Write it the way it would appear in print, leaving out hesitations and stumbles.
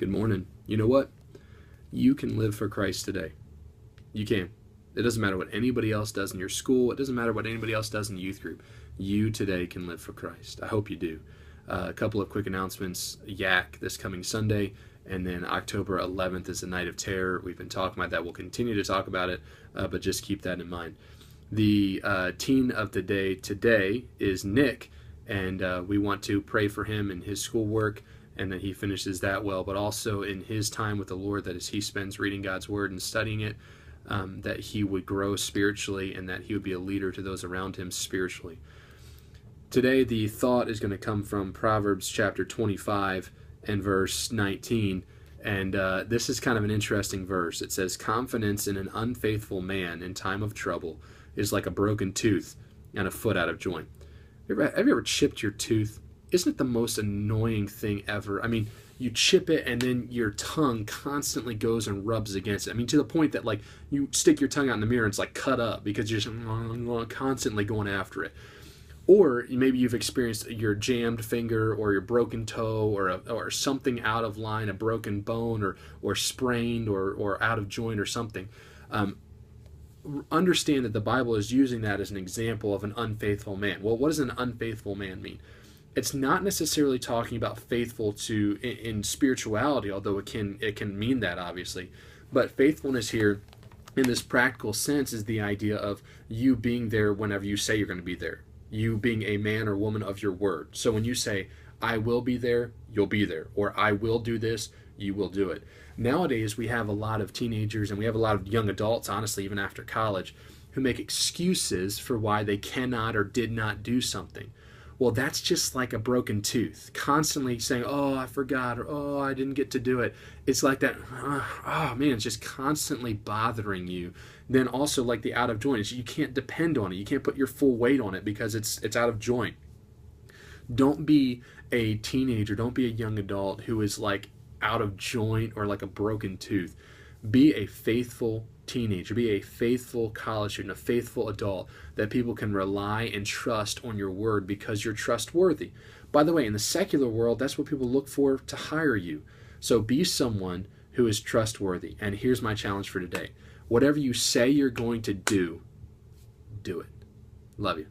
Good morning. You know what? You can live for Christ today. You can. It doesn't matter what anybody else does in your school. It doesn't matter what anybody else does in the youth group. You today can live for Christ. I hope you do. A couple of quick announcements. Yak this coming Sunday, and then October 11th is the Night of Terror. We've been talking about that. We'll continue to talk about it, but just keep that in mind. The teen of the day today is Nick, and we want to pray for him in his schoolwork and that he finishes that well, but also in his time with the Lord, that as he spends reading God's Word and studying it, that he would grow spiritually and that he would be a leader to those around him spiritually. Today, the thought is going to come from Proverbs chapter 25 and verse 19, and this is kind of an interesting verse. It says, "Confidence in an unfaithful man in time of trouble is like a broken tooth and a foot out of joint." Have you ever chipped your tooth? Isn't it the most annoying thing ever? I mean, you chip it and then your tongue constantly goes and rubs against it. I mean, to the point that like you stick your tongue out in the mirror and it's like cut up because you're just constantly going after it. Or maybe you've experienced your jammed finger or your broken toe or something out of line, a broken bone or sprained or out of joint or something. Understand that the Bible is using that as an example of an unfaithful man. Well, what does an unfaithful man mean? It's not necessarily talking about faithful to in spirituality, although it can mean that obviously. But faithfulness here, in this practical sense, is the idea of you being there whenever you say you're going to be there. You being a man or woman of your word. So when you say, "I will be there," you'll be there. Or "I will do this," you will do it. Nowadays, we have a lot of teenagers and we have a lot of young adults, honestly, even after college, who make excuses for why they cannot or did not do something. Well, that's just like a broken tooth. Constantly saying, "Oh, I forgot," or "Oh, I didn't get to do it." It's like that, oh man, it's just constantly bothering you. Then also like the out of joint, you can't depend on it. You can't put your full weight on it because it's out of joint. Don't be a teenager, don't be a young adult who is like out of joint or like a broken tooth. Be a faithful teenager, be a faithful college student, a faithful adult that people can rely and trust on your word because you're trustworthy. By the way, in the secular world, that's what people look for to hire you. So be someone who is trustworthy. And here's my challenge for today. Whatever you say you're going to do, do it. Love you.